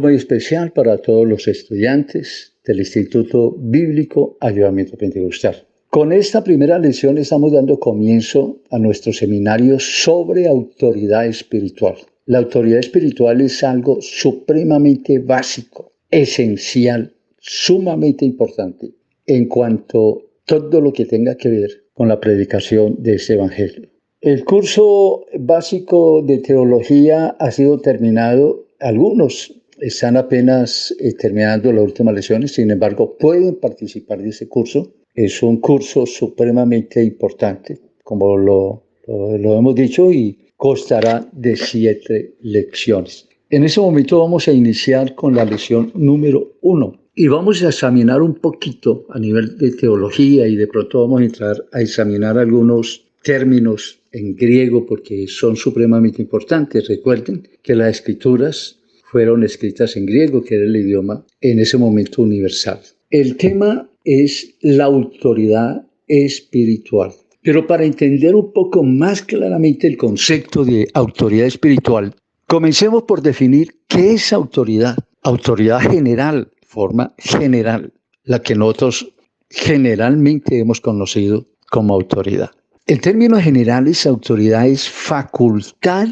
Muy especial para todos los estudiantes del Instituto Bíblico Avivamiento Pentecostal. Con esta primera lección estamos dando comienzo a nuestro seminario sobre autoridad espiritual. La autoridad espiritual es algo supremamente básico, esencial, sumamente importante en cuanto a todo lo que tenga que ver con la predicación de este evangelio. El curso básico de teología ha sido terminado. Algunos están apenas terminando las últimas lecciones, sin embargo, pueden participar de ese curso. Es un curso supremamente importante, como lo hemos dicho, y constará de 7 lecciones. En ese momento vamos a iniciar con la lección número 1 y vamos a examinar un poquito a nivel de teología y de pronto vamos a entrar a examinar algunos términos en griego porque son supremamente importantes. Recuerden que las escrituras fueron escritas en griego, que era el idioma en ese momento universal. El tema es la autoridad espiritual. Pero para entender un poco más claramente el concepto de autoridad espiritual, comencemos por definir qué es autoridad. Autoridad general, forma general, la que nosotros generalmente hemos conocido como autoridad. En términos generales, autoridad es facultad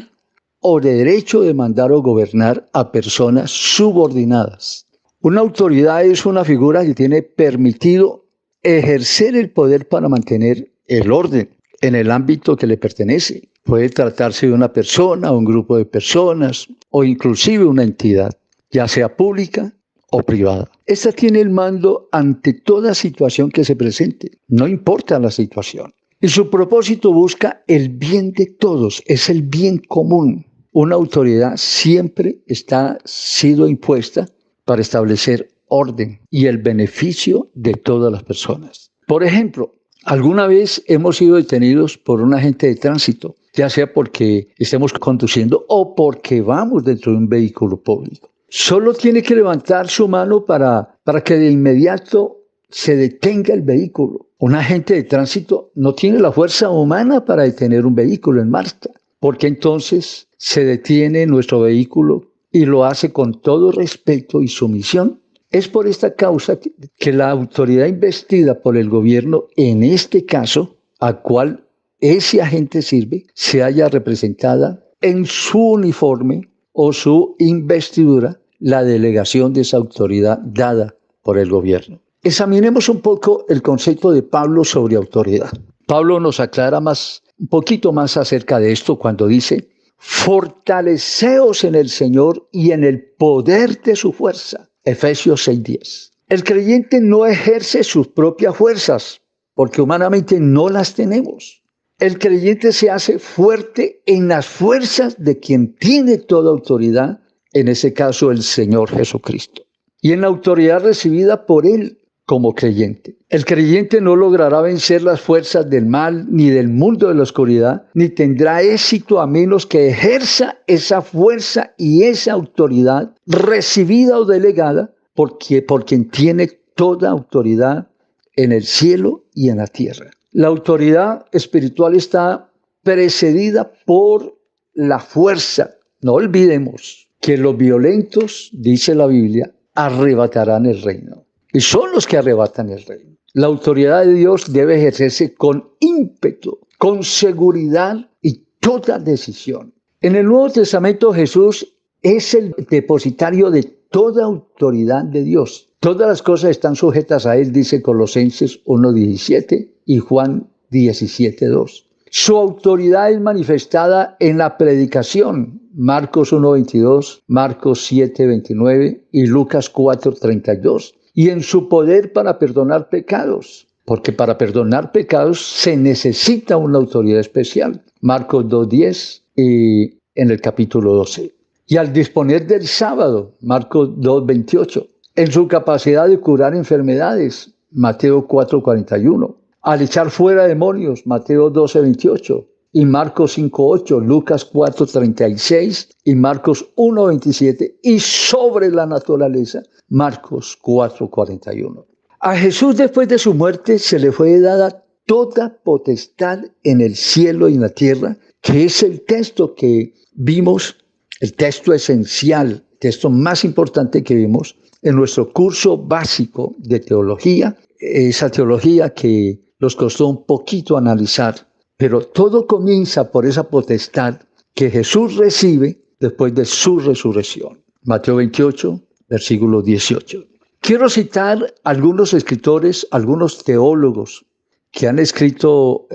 o derecho de mandar o gobernar a personas subordinadas. Una autoridad es una figura que tiene permitido ejercer el poder para mantener el orden en el ámbito que le pertenece. Puede tratarse de una persona, un grupo de personas o inclusive una entidad, ya sea pública o privada. Esta tiene el mando ante toda situación que se presente, no importa la situación. Y su propósito busca el bien de todos, es el bien común. Una autoridad siempre ha sido impuesta para establecer orden y el beneficio de todas las personas. Por ejemplo, alguna vez hemos sido detenidos por un agente de tránsito, ya sea porque estemos conduciendo o porque vamos dentro de un vehículo público. Solo tiene que levantar su mano para que de inmediato se detenga el vehículo. Un agente de tránsito no tiene la fuerza humana para detener un vehículo en marcha, porque entonces se detiene nuestro vehículo y lo hace con todo respeto y sumisión. Es por esta causa que la autoridad investida por el gobierno, en este caso, a cual ese agente sirve, se halla representada en su uniforme o su investidura, la delegación de esa autoridad dada por el gobierno. Examinemos un poco el concepto de Pablo sobre autoridad. Pablo nos aclara un poquito más acerca de esto cuando dice: fortaleceos en el Señor y en el poder de su fuerza. Efesios 6:10. El creyente no ejerce sus propias fuerzas, porque humanamente no las tenemos. El creyente se hace fuerte en las fuerzas de quien tiene toda autoridad, en ese caso el Señor Jesucristo, y en la autoridad recibida por Él como creyente. El creyente no logrará vencer las fuerzas del mal ni del mundo de la oscuridad, ni tendrá éxito a menos que ejerza esa fuerza y esa autoridad recibida o delegada por quien tiene toda autoridad en el cielo y en la tierra. La autoridad espiritual está precedida por la fuerza. No olvidemos que los violentos, dice la Biblia, arrebatarán el reino. Y son los que arrebatan el reino. La autoridad de Dios debe ejercerse con ímpetu, con seguridad y toda decisión. En el Nuevo Testamento Jesús es el depositario de toda autoridad de Dios. Todas las cosas están sujetas a Él, dice Colosenses 1:17 y Juan 17:2. Su autoridad es manifestada en la predicación, Marcos 1:22, Marcos 7:29 y Lucas 4:32. Y en su poder para perdonar pecados, porque para perdonar pecados se necesita una autoridad especial. Marcos 2:10 y en el capítulo 12. Y al disponer del sábado, Marcos 2:28. En su capacidad de curar enfermedades, Mateo 4:41. Al echar fuera demonios, Mateo 12:28. Y Marcos 5:8, Lucas 4:36 y Marcos 1:27. Y sobre la naturaleza, Marcos 4:41. A Jesús, después de su muerte, se le fue dada toda potestad en el cielo y en la tierra, que es el texto que vimos, el texto esencial texto más importante que vimos en nuestro curso básico de teología, esa teología que nos costó un poquito analizar, pero todo comienza por esa potestad que Jesús recibe después de su resurrección. Mateo 28, versículo 18. Quiero citar algunos escritores, algunos teólogos que han escrito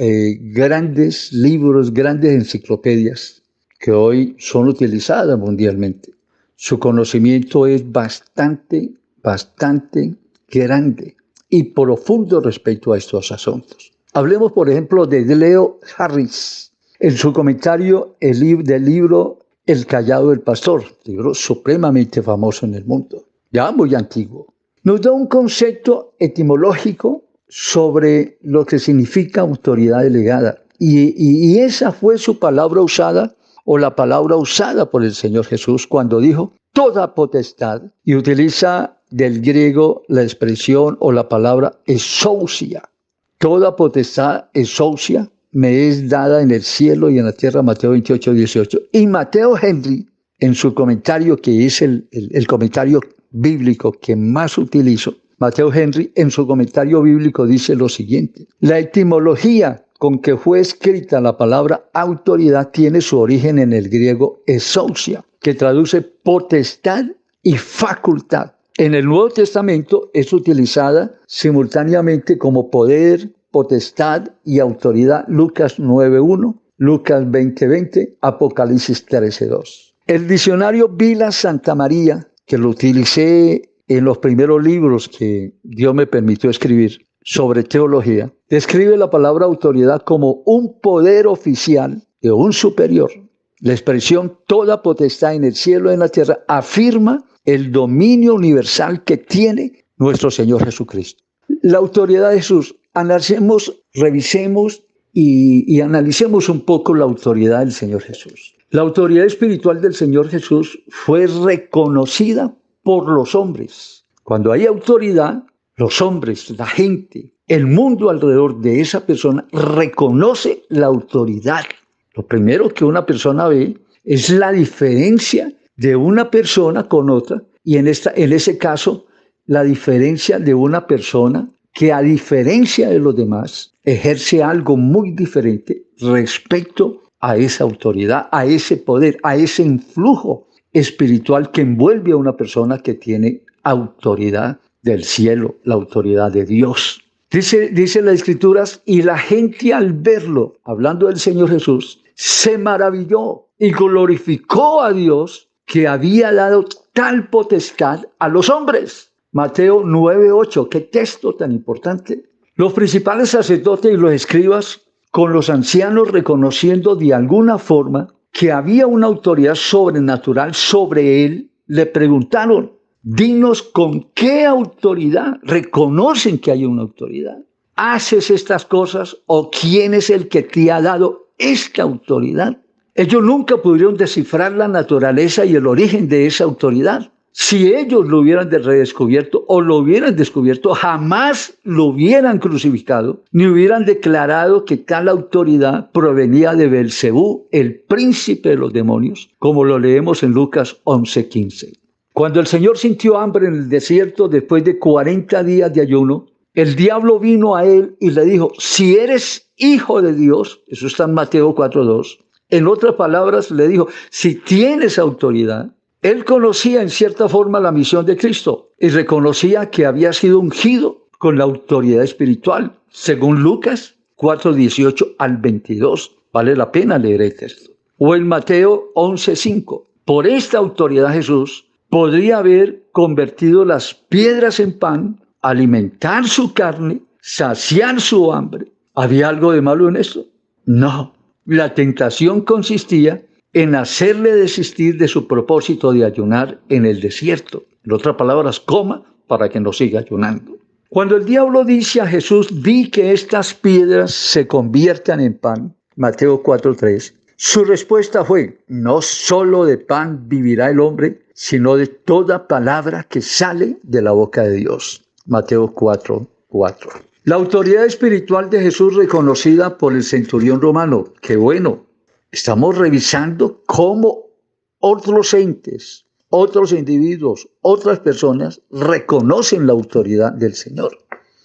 grandes libros, grandes enciclopedias que hoy son utilizadas mundialmente. Su conocimiento es bastante grande y profundo respecto a estos asuntos. Hablemos, por ejemplo, de Leo Harris, en su comentario del libro El callado del pastor, libro supremamente famoso en el mundo, ya muy antiguo. Nos da un concepto etimológico sobre lo que significa autoridad delegada. Y esa fue su palabra usada, o la palabra usada por el Señor Jesús cuando dijo toda potestad, y utiliza del griego la expresión o la palabra exousia. Toda potestad, exousia, me es dada en el cielo y en la tierra, Mateo 28, 18. Y Mateo Henry, en su comentario, que es el comentario bíblico que más utilizo, Mateo Henry, en su comentario bíblico dice lo siguiente: la etimología con que fue escrita la palabra autoridad tiene su origen en el griego exousia, que traduce potestad y facultad. En el Nuevo Testamento es utilizada simultáneamente como poder, potestad y autoridad. Lucas 9:1, Lucas 20:20, Apocalipsis 13:2. El diccionario Vila Santa María, que lo utilicé en los primeros libros que Dios me permitió escribir sobre teología, describe la palabra autoridad como un poder oficial de un superior. La expresión toda potestad en el cielo y en la tierra afirma el dominio universal que tiene nuestro Señor Jesucristo. La autoridad de Jesús. Revisemos y analicemos un poco la autoridad del Señor Jesús. La autoridad espiritual del Señor Jesús fue reconocida por los hombres. Cuando hay autoridad, los hombres, la gente, el mundo alrededor de esa persona reconoce la autoridad. Lo primero que una persona ve es la diferencia de una persona con otra, y en ese caso, la diferencia de una persona que, a diferencia de los demás, ejerce algo muy diferente respecto a esa autoridad, a ese poder, a ese influjo espiritual que envuelve a una persona que tiene autoridad del cielo, la autoridad de Dios. Dice las Escrituras, y la gente al verlo, hablando del Señor Jesús, se maravilló y glorificó a Dios que había dado tal potestad a los hombres. Mateo 9:8, qué texto tan importante. Los principales sacerdotes y los escribas, con los ancianos, reconociendo de alguna forma que había una autoridad sobrenatural sobre él, le preguntaron: dinos con qué autoridad reconocen que hay una autoridad. ¿Haces estas cosas o quién es el que te ha dado esta autoridad? Ellos nunca pudieron descifrar la naturaleza y el origen de esa autoridad. Si ellos lo hubieran redescubierto o lo hubieran descubierto, jamás lo hubieran crucificado, ni hubieran declarado que tal autoridad provenía de Belcebú, el príncipe de los demonios, como lo leemos en Lucas 11:15. Cuando el Señor sintió hambre en el desierto después de 40 días de ayuno, el diablo vino a él y le dijo: si eres hijo de Dios, eso está en Mateo 4:2. En otras palabras, le dijo: si tienes autoridad. Él conocía en cierta forma la misión de Cristo y reconocía que había sido ungido con la autoridad espiritual, según Lucas 4:18 al 22. Vale la pena leer el texto. O en Mateo 11:5. Por esta autoridad Jesús podría haber convertido las piedras en pan, alimentar su carne, saciar su hambre. ¿Había algo de malo en esto? No. La tentación consistía en hacerle desistir de su propósito de ayunar en el desierto. En otras palabras, coma para que no siga ayunando. Cuando el diablo dice a Jesús: di que estas piedras se conviertan en pan, Mateo 4:3, su respuesta fue: no solo de pan vivirá el hombre, sino de toda palabra que sale de la boca de Dios. Mateo 4:4. La autoridad espiritual de Jesús reconocida por el centurión romano. Qué bueno. Estamos revisando cómo otros entes otros individuos, otras personas reconocen la autoridad del Señor.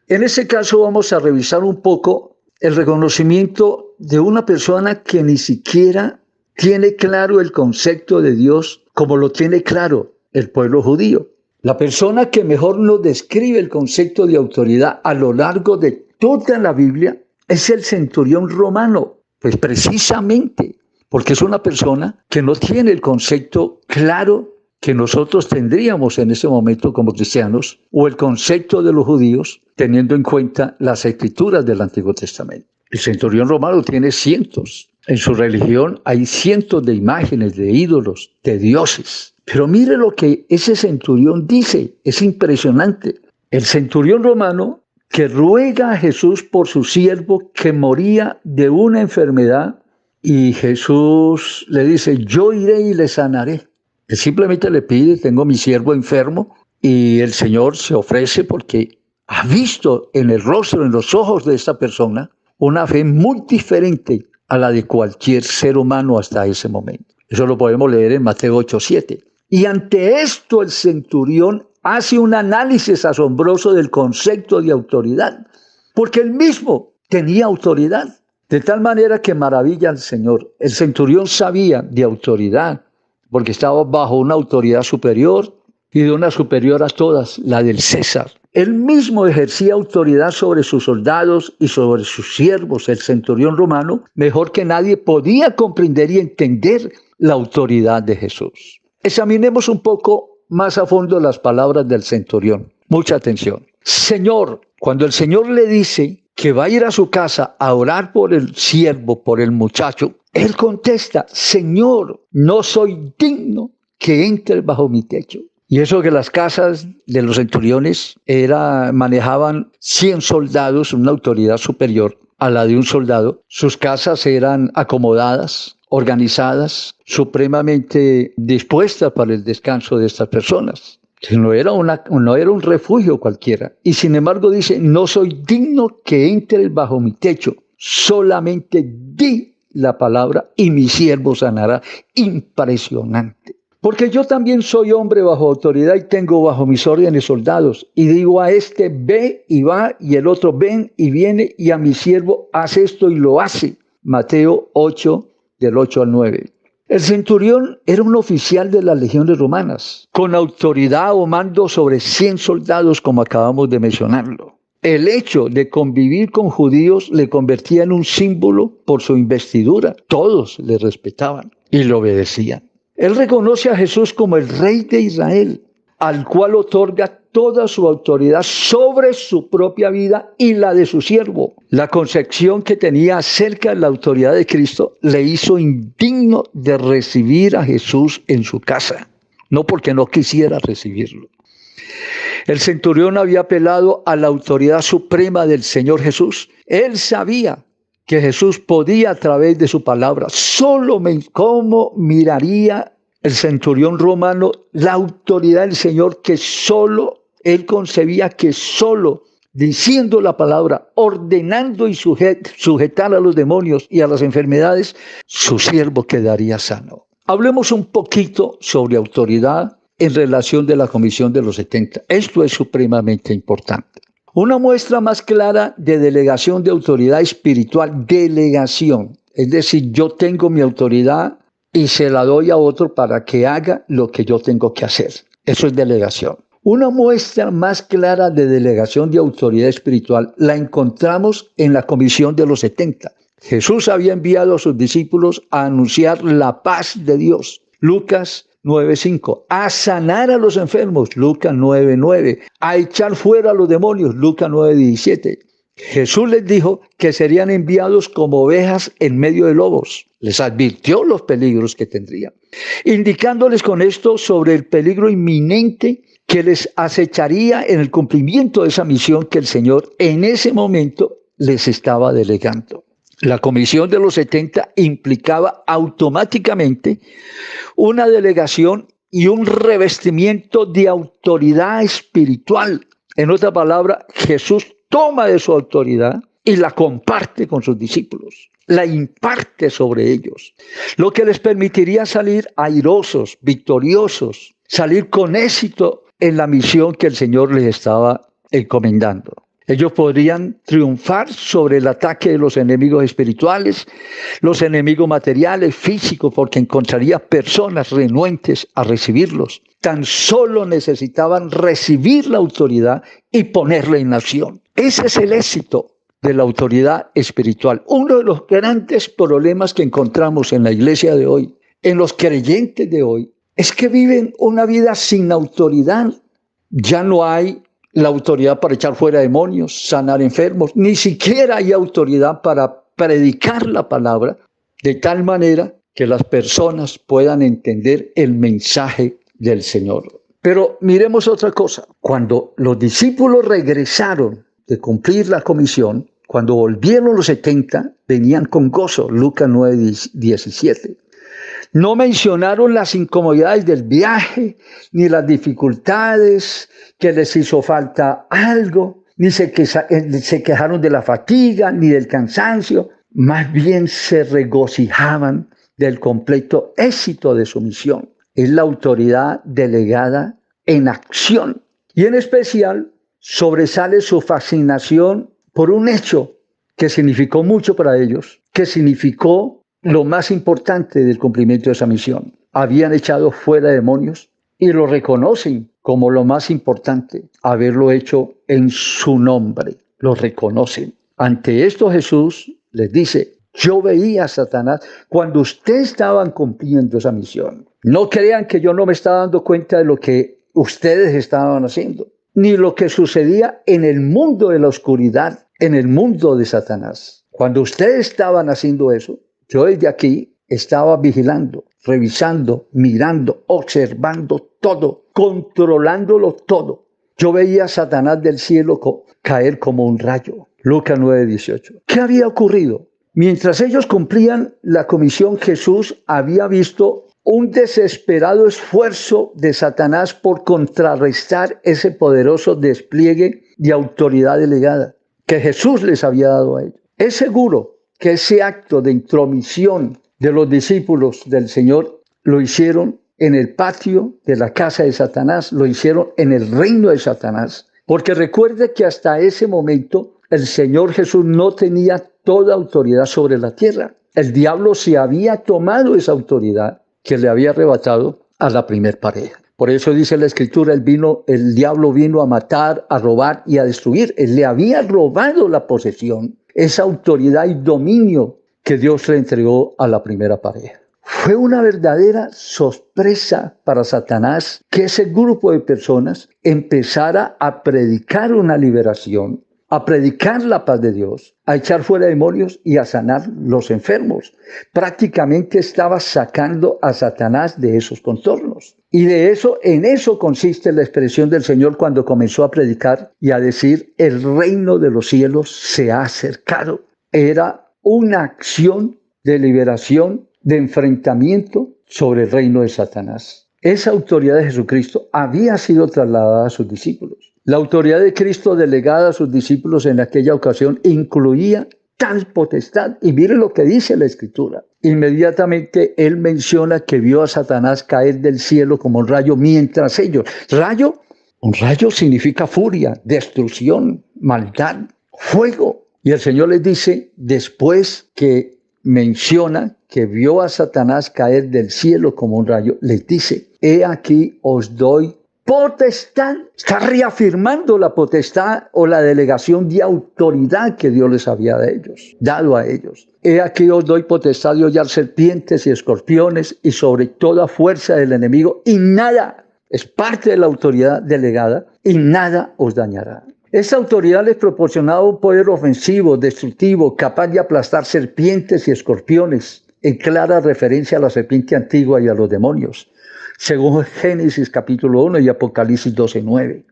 En este caso vamos a revisar un poco el reconocimiento de una persona que ni siquiera tiene claro el concepto de Dios como lo tiene claro el pueblo judío. La persona que mejor nos describe el concepto de autoridad a lo largo de toda la Biblia es el centurión romano, pues precisamente porque es una persona que no tiene el concepto claro que nosotros tendríamos en ese momento como cristianos, o el concepto de los judíos, teniendo en cuenta las escrituras del Antiguo Testamento. El centurión romano tiene cientos. En su religión hay cientos de imágenes, de ídolos, de dioses. Pero mire lo que ese centurión dice, es impresionante. El centurión romano que ruega a Jesús por su siervo que moría de una enfermedad, y Jesús le dice, yo iré y le sanaré. Él simplemente le pide, tengo mi siervo enfermo, y el Señor se ofrece porque ha visto en el rostro, en los ojos de esta persona, una fe muy diferente a la de cualquier ser humano hasta ese momento. Eso lo podemos leer en Mateo 8:7. Y ante esto el centurión hace un análisis asombroso del concepto de autoridad, porque él mismo tenía autoridad. De tal manera que maravilla al Señor. El centurión sabía de autoridad, porque estaba bajo una autoridad superior y de una superior a todas, la del César. Él mismo ejercía autoridad sobre sus soldados y sobre sus siervos. El centurión romano, mejor que nadie, podía comprender y entender la autoridad de Jesús. Examinemos un poco más a fondo las palabras del centurión. Mucha atención. Señor, cuando el Señor le dice que va a ir a su casa a orar por el siervo, por el muchacho, él contesta, Señor, no soy digno que entres bajo mi techo. Y eso que las casas de los centuriones manejaban 100 soldados, una autoridad superior a la de un soldado. Sus casas eran acomodadas, organizadas, supremamente dispuestas para el descanso de estas personas. No era un refugio cualquiera. Y sin embargo dice, no soy digno que entres bajo mi techo. Solamente di la palabra y mi siervo sanará. Impresionante. Porque yo también soy hombre bajo autoridad y tengo bajo mis órdenes soldados. Y digo a este, ve y va, y el otro ven y viene, y a mi siervo hace esto y lo hace. Mateo 8, del 8 al 9. El centurión era un oficial de las legiones romanas, con autoridad o mando sobre 100 soldados, como acabamos de mencionarlo. El hecho de convivir con judíos le convertía en un símbolo por su investidura. Todos le respetaban y le obedecían. Él reconoce a Jesús como el Rey de Israel, al cual otorga toda su autoridad sobre su propia vida y la de su siervo. La concepción que tenía acerca de la autoridad de Cristo le hizo indigno de recibir a Jesús en su casa, no porque no quisiera recibirlo. El centurión había apelado a la autoridad suprema del Señor Jesús. Él sabía que Jesús podía a través de su palabra. ¿Cómo miraría el centurión romano la autoridad del Señor que solo él concebía que solo diciendo la palabra, ordenando y sujetar a los demonios y a las enfermedades, su siervo quedaría sano? Hablemos un poquito sobre autoridad en relación de la Comisión de los 70. Esto es supremamente importante. Una muestra más clara de delegación de autoridad espiritual, delegación. Es decir, yo tengo mi autoridad y se la doy a otro para que haga lo que yo tengo que hacer. Eso es delegación. Una muestra más clara de delegación de autoridad espiritual la encontramos en la Comisión de los 70. Jesús había enviado a sus discípulos a anunciar la paz de Dios. Lucas 9:5. A sanar a los enfermos. Lucas 9:9. A echar fuera a los demonios. Lucas 9:17. Jesús les dijo que serían enviados como ovejas en medio de lobos. Les advirtió los peligros que tendrían, indicándoles con esto sobre el peligro inminente que les acecharía en el cumplimiento de esa misión que el Señor en ese momento les estaba delegando. La Comisión de los 70 implicaba automáticamente una delegación y un revestimiento de autoridad espiritual. En otra palabra, Jesús toma de su autoridad y la comparte con sus discípulos, la imparte sobre ellos, lo que les permitiría salir airosos, victoriosos, salir con éxito en la misión que el Señor les estaba encomendando. Ellos podrían triunfar sobre el ataque de los enemigos espirituales, los enemigos materiales, físicos, porque encontraría personas renuentes a recibirlos. Tan solo necesitaban recibir la autoridad y ponerla en acción. Ese es el éxito de la autoridad espiritual. Uno de los grandes problemas que encontramos en la iglesia de hoy, en los creyentes de hoy, es que viven una vida sin autoridad. Ya no hay la autoridad para echar fuera demonios, sanar enfermos, ni siquiera hay autoridad para predicar la palabra de tal manera que las personas puedan entender el mensaje del Señor. Pero miremos otra cosa. Cuando los discípulos regresaron de cumplir la comisión, cuando volvieron los 70, venían con gozo, Lucas 9:17. No mencionaron las incomodidades del viaje, ni las dificultades, que les hizo falta algo, ni se quejaron de la fatiga, ni del cansancio. Más bien se regocijaban del completo éxito de su misión. Es la autoridad delegada en acción. Y en especial sobresale su fascinación por un hecho que significó mucho para ellos, que significó lo más importante del cumplimiento de esa misión. Habían echado fuera demonios y lo reconocen como lo más importante, haberlo hecho en su nombre. Lo reconocen. Ante esto Jesús les dice: yo veía a Satanás cuando ustedes estaban cumpliendo esa misión. No crean que yo no me estaba dando cuenta de lo que ustedes estaban haciendo, ni lo que sucedía en el mundo de la oscuridad, en el mundo de Satanás. Cuando ustedes estaban haciendo eso, yo desde aquí estaba vigilando, revisando, mirando, observando todo, controlándolo todo. Yo veía a Satanás del cielo caer como un rayo. Lucas 9:18. ¿Qué había ocurrido? Mientras ellos cumplían la comisión, Jesús había visto un desesperado esfuerzo de Satanás por contrarrestar ese poderoso despliegue de autoridad delegada que Jesús les había dado a ellos. Es seguro que ese acto de intromisión de los discípulos del Señor lo hicieron en el patio de la casa de Satanás, lo hicieron en el reino de Satanás. Porque recuerde que hasta ese momento el Señor Jesús no tenía toda autoridad sobre la tierra. El diablo se había tomado esa autoridad que le había arrebatado a la primer pareja. Por eso dice la Escritura, el diablo vino a matar, a robar y a destruir. Él le había robado la posesión, esa autoridad y dominio que Dios le entregó a la primera pareja. Fue una verdadera sorpresa para Satanás que ese grupo de personas empezara a predicar una liberación, a predicar la paz de Dios, a echar fuera demonios y a sanar los enfermos. Prácticamente estaba sacando a Satanás de esos contornos. Y en eso consiste la expresión del Señor cuando comenzó a predicar y a decir: el reino de los cielos se ha acercado. Era una acción de liberación, de enfrentamiento sobre el reino de Satanás. Esa autoridad de Jesucristo había sido trasladada a sus discípulos. La autoridad de Cristo delegada a sus discípulos en aquella ocasión incluía tal potestad. Y miren lo que dice la Escritura. Inmediatamente Él menciona que vio a Satanás caer del cielo como un rayo mientras ellos. Un rayo significa furia, destrucción, maldad, fuego. Y el Señor les dice, después que menciona que vio a Satanás caer del cielo como un rayo, les dice: he aquí os doy potestad. Está reafirmando la potestad o la delegación de autoridad que Dios les había dado a ellos. He aquí os doy potestad de hollar serpientes y escorpiones y sobre toda fuerza del enemigo, y nada, es parte de la autoridad delegada, y nada os dañará. Esta autoridad les proporcionaba un poder ofensivo, destructivo, capaz de aplastar serpientes y escorpiones, en clara referencia a la serpiente antigua y a los demonios, según Génesis capítulo 1 y Apocalipsis 12:9.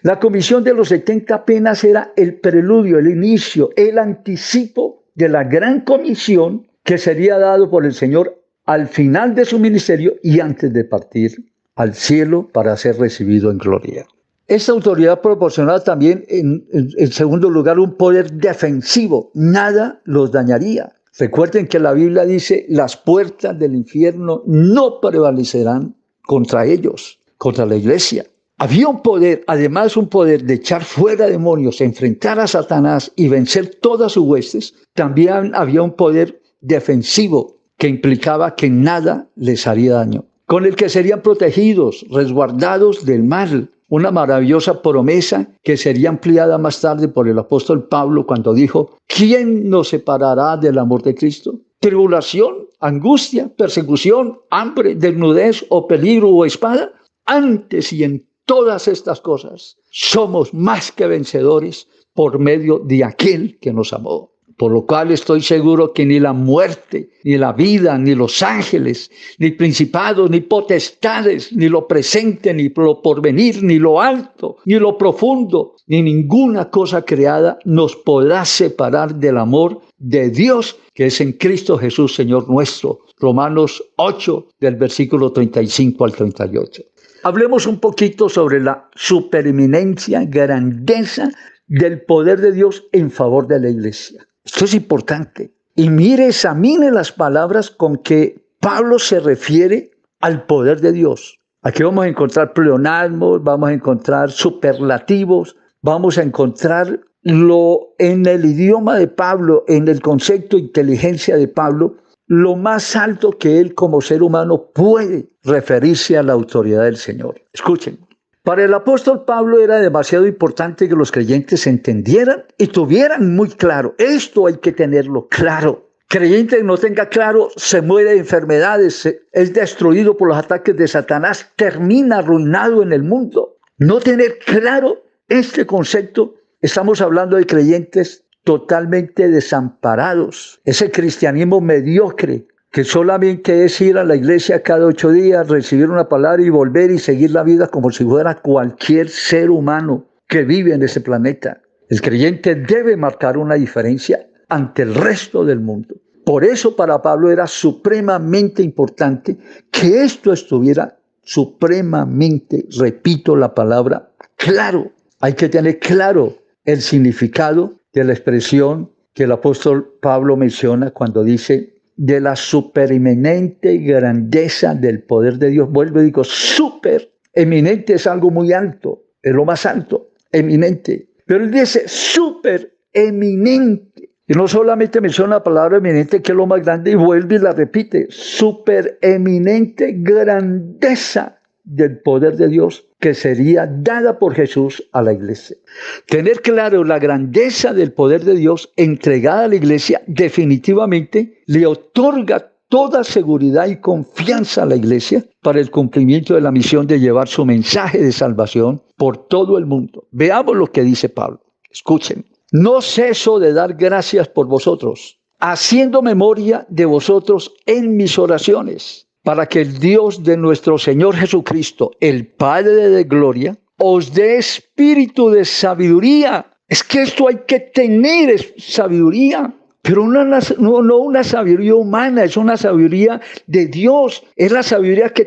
La comisión de los 70 apenas era el preludio, el inicio, el anticipo de la gran comisión que sería dado por el Señor al final de su ministerio y antes de partir al cielo para ser recibido en gloria. Esta autoridad proporcionaba también, en segundo lugar, un poder defensivo. Nada los dañaría. Recuerden que la Biblia dice: las puertas del infierno no prevalecerán contra ellos, contra la iglesia. Había un poder, además un poder de echar fuera demonios, enfrentar a Satanás y vencer todas sus huestes. También había un poder defensivo que implicaba que nada les haría daño, con el que serían protegidos, resguardados del mal. Una maravillosa promesa que sería ampliada más tarde por el apóstol Pablo cuando dijo: ¿quién nos separará del amor de Cristo? ¿Tribulación, angustia, persecución, hambre, desnudez o peligro o espada? Antes y en todas estas cosas somos más que vencedores por medio de aquel que nos amó. Por lo cual estoy seguro que ni la muerte, ni la vida, ni los ángeles, ni principados, ni potestades, ni lo presente, ni lo porvenir, ni lo alto, ni lo profundo, ni ninguna cosa creada nos podrá separar del amor de Dios que es en Cristo Jesús, Señor nuestro. Romanos 8, del versículo 35 al 38. Hablemos un poquito sobre la supereminencia, grandeza del poder de Dios en favor de la iglesia. Esto es importante. Y mire, examine las palabras con que Pablo se refiere al poder de Dios. Aquí vamos a encontrar pleonasmos, vamos a encontrar superlativos, vamos a encontrar en el idioma de Pablo, en el concepto de inteligencia de Pablo, lo más alto que él como ser humano puede referirse a la autoridad del Señor. Escuchen. Para el apóstol Pablo era demasiado importante que los creyentes entendieran y tuvieran muy claro. Esto hay que tenerlo claro. Creyente que no tenga claro se muere de enfermedades, es destruido por los ataques de Satanás, termina arruinado en el mundo. No tener claro este concepto, estamos hablando de creyentes totalmente desamparados. Ese cristianismo mediocre que solamente es ir a la iglesia cada 8 días, recibir una palabra y volver y seguir la vida como si fuera cualquier ser humano que vive en ese planeta. El creyente debe marcar una diferencia ante el resto del mundo. Por eso para Pablo era supremamente importante que esto estuviera supremamente, repito la palabra, claro. Hay que tener claro el significado de la expresión que el apóstol Pablo menciona cuando dice de la supereminente grandeza del poder de Dios. Vuelvo y digo, supereminente es algo muy alto, es lo más alto, eminente. Pero él dice supereminente. Y no solamente menciona la palabra eminente, que es lo más grande, y vuelve y la repite, supereminente grandeza del poder de Dios que sería dada por Jesús a la iglesia. Tener claro la grandeza del poder de Dios entregada a la iglesia definitivamente le otorga toda seguridad y confianza a la iglesia para el cumplimiento de la misión de llevar su mensaje de salvación por todo el mundo. Veamos lo que dice Pablo. Escuchen. No ceso de dar gracias por vosotros, haciendo memoria de vosotros en mis oraciones, para que el Dios de nuestro Señor Jesucristo, el Padre de gloria, os dé espíritu de sabiduría. Es que esto hay que tener sabiduría, pero no una sabiduría humana, es una sabiduría de Dios. Es la sabiduría que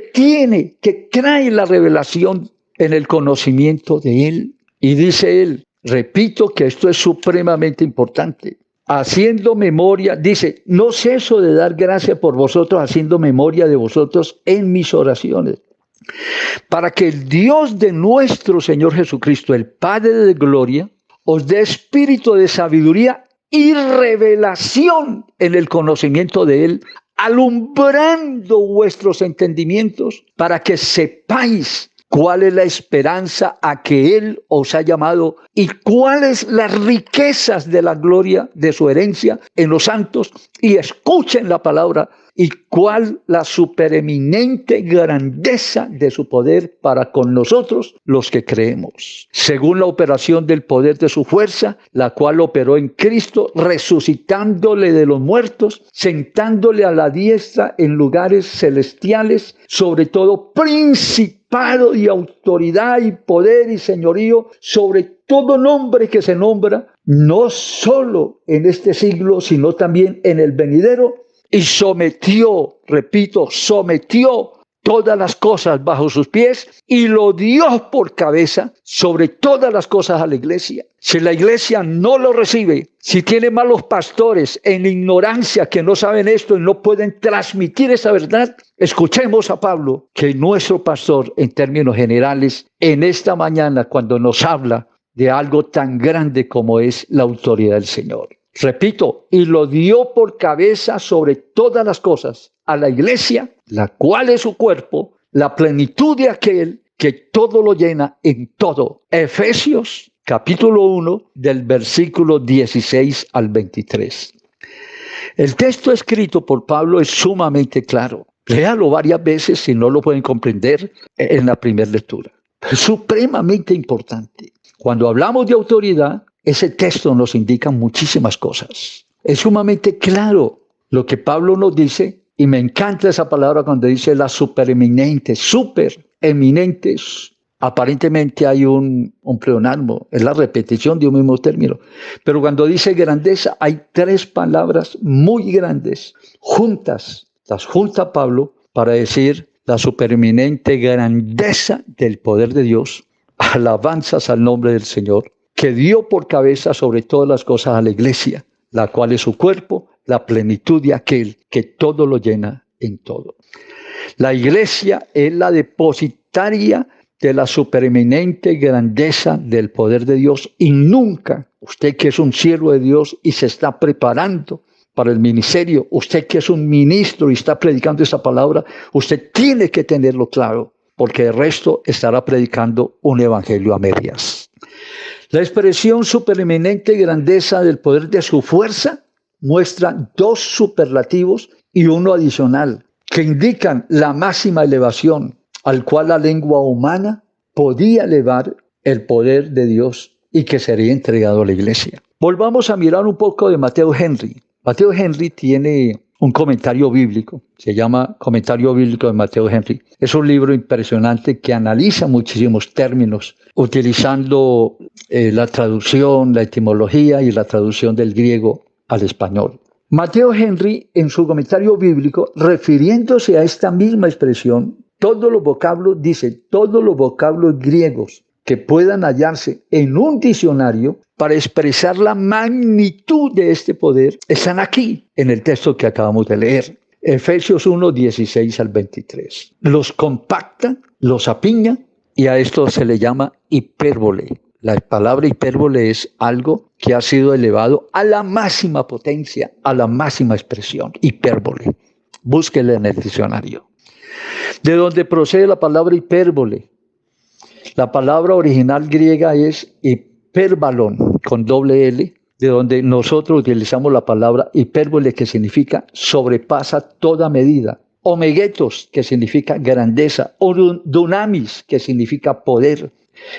trae la revelación en el conocimiento de Él. Y dice Él, repito que esto es supremamente importante. Haciendo memoria, dice, no ceso de dar gracias por vosotros, haciendo memoria de vosotros en mis oraciones, para que el Dios de nuestro Señor Jesucristo, el Padre de gloria, os dé espíritu de sabiduría y revelación en el conocimiento de Él, alumbrando vuestros entendimientos, para que sepáis cuál es la esperanza a que Él os ha llamado y cuáles las riquezas de la gloria de su herencia en los santos, y escuchen la palabra, y cuál la supereminente grandeza de su poder para con nosotros los que creemos, según la operación del poder de su fuerza, la cual operó en Cristo, resucitándole de los muertos, sentándole a la diestra en lugares celestiales, sobre todo principado y autoridad y poder y señorío, sobre todo nombre que se nombra, no solo en este siglo, sino también en el venidero, y sometió, repito, sometió todas las cosas bajo sus pies y lo dio por cabeza sobre todas las cosas a la iglesia. Si la iglesia no lo recibe, si tiene malos pastores en ignorancia que no saben esto y no pueden transmitir esa verdad, escuchemos a Pablo, que nuestro pastor en términos generales en esta mañana cuando nos habla de algo tan grande como es la autoridad del Señor. Repito, y lo dio por cabeza sobre todas las cosas a la iglesia, la cual es su cuerpo, la plenitud de aquel que todo lo llena en todo. Efesios capítulo 1 del versículo 16 al 23. El texto escrito por Pablo es sumamente claro. Léalo varias veces si no lo pueden comprender en la primera lectura. Es supremamente importante. Cuando hablamos de autoridad, ese texto nos indica muchísimas cosas. Es sumamente claro lo que Pablo nos dice, y me encanta esa palabra cuando dice las supereminentes, supereminentes. Aparentemente hay un pleonasmo, es la repetición de un mismo término. Pero cuando dice grandeza, hay tres palabras muy grandes, juntas. Las junta Pablo para decir la supereminente grandeza del poder de Dios, alabanzas al nombre del Señor, que dio por cabeza sobre todas las cosas a la iglesia, la cual es su cuerpo, la plenitud de aquel que todo lo llena en todo. La iglesia es la depositaria de la supereminente grandeza del poder de Dios y nunca, usted que es un siervo de Dios y se está preparando para el ministerio, usted que es un ministro y está predicando esa palabra, usted tiene que tenerlo claro, porque el resto estará predicando un evangelio a medias. La expresión supereminente grandeza del poder de su fuerza muestra dos superlativos y uno adicional que indican la máxima elevación al cual la lengua humana podía elevar el poder de Dios y que sería entregado a la iglesia. Volvamos a mirar un poco de Matthew Henry. Matthew Henry tiene un comentario bíblico, se llama Comentario Bíblico de Matthew Henry. Es un libro impresionante que analiza muchísimos términos, utilizando la traducción, la etimología y la traducción del griego al español. Matthew Henry, en su comentario bíblico, refiriéndose a esta misma expresión, todos los vocablos griegos que puedan hallarse en un diccionario para expresar la magnitud de este poder están aquí en el texto que acabamos de leer. Efesios 1, 16 al 23. Los compacta, los apiña y a esto se le llama hipérbole. La palabra hipérbole es algo que ha sido elevado a la máxima potencia, a la máxima expresión. Hipérbole. Búsquela en el diccionario. De donde procede la palabra hipérbole. La palabra original griega es hiperbalón, con doble L, de donde nosotros utilizamos la palabra hipérbole, que significa sobrepasa toda medida. Omegetos, que significa grandeza. O dunamis, que significa poder.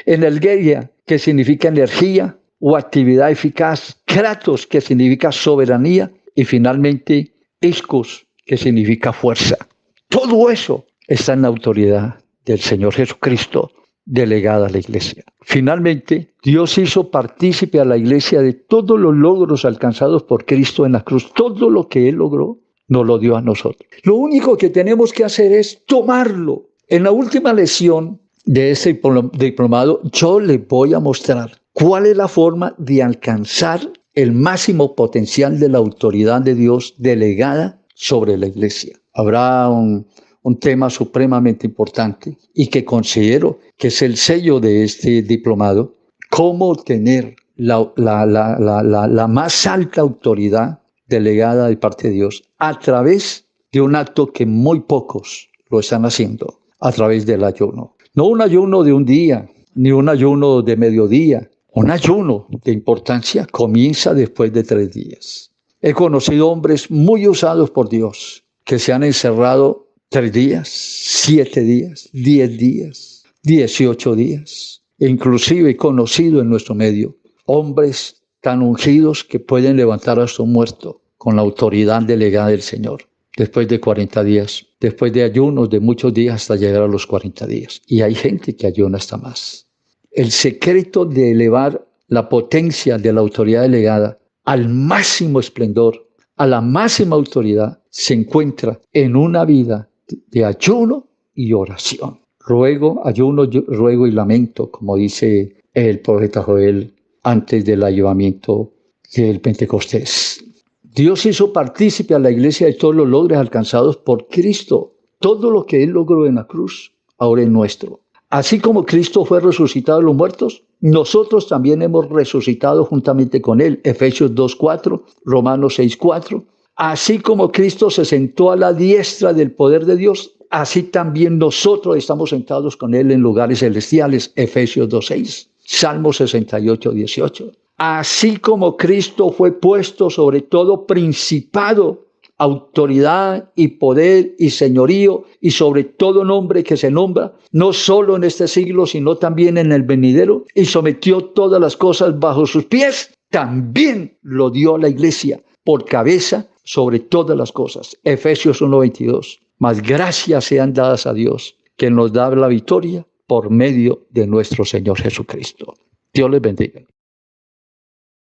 Energeia, que significa energía o actividad eficaz. Kratos, que significa soberanía. Y finalmente, ischus, que significa fuerza. Todo eso está en la autoridad del Señor Jesucristo, delegada a la iglesia. Finalmente, Dios hizo partícipe a la iglesia de todos los logros alcanzados por Cristo en la cruz. Todo lo que Él logró, nos lo dio a nosotros. Lo único que tenemos que hacer es tomarlo. En la última lección de este diplomado, yo les voy a mostrar cuál es la forma de alcanzar el máximo potencial de la autoridad de Dios delegada sobre la iglesia. Habrá un tema supremamente importante y que considero que es el sello de este diplomado, cómo obtener la más alta autoridad delegada de parte de Dios a través de un acto que muy pocos lo están haciendo, a través del ayuno. No un ayuno de un día, ni un ayuno de mediodía. Un ayuno de importancia comienza después de 3 días. He conocido hombres muy usados por Dios que se han encerrado 3 días, 7 días, 10 días, 18 días. E inclusive he conocido en nuestro medio hombres tan ungidos que pueden levantar hasta un muerto con la autoridad delegada del Señor. Después de 40 días, después de ayunos de muchos días hasta llegar a los 40 días. Y hay gente que ayuna hasta más. El secreto de elevar la potencia de la autoridad delegada al máximo esplendor, a la máxima autoridad, se encuentra en una vida de ayuno y oración. Ruego, ayuno, ruego y lamento, como dice el profeta Joel antes del avivamiento del Pentecostés. Dios hizo partícipe a la iglesia de todos los logros alcanzados por Cristo. Todo lo que Él logró en la cruz, ahora es nuestro. Así como Cristo fue resucitado de los muertos, nosotros también hemos resucitado juntamente con Él. Efesios 2:4, Romanos 6:4. Así como Cristo se sentó a la diestra del poder de Dios, así también nosotros estamos sentados con Él en lugares celestiales. Efesios 2:6, Salmo 68:18. Así como Cristo fue puesto sobre todo principado, autoridad y poder y señorío y sobre todo nombre que se nombra, no solo en este siglo, sino también en el venidero, y sometió todas las cosas bajo sus pies, también lo dio a la iglesia por cabeza sobre todas las cosas. Efesios 1:22. Mas gracias sean dadas a Dios, que nos da la victoria por medio de nuestro Señor Jesucristo. Dios les bendiga.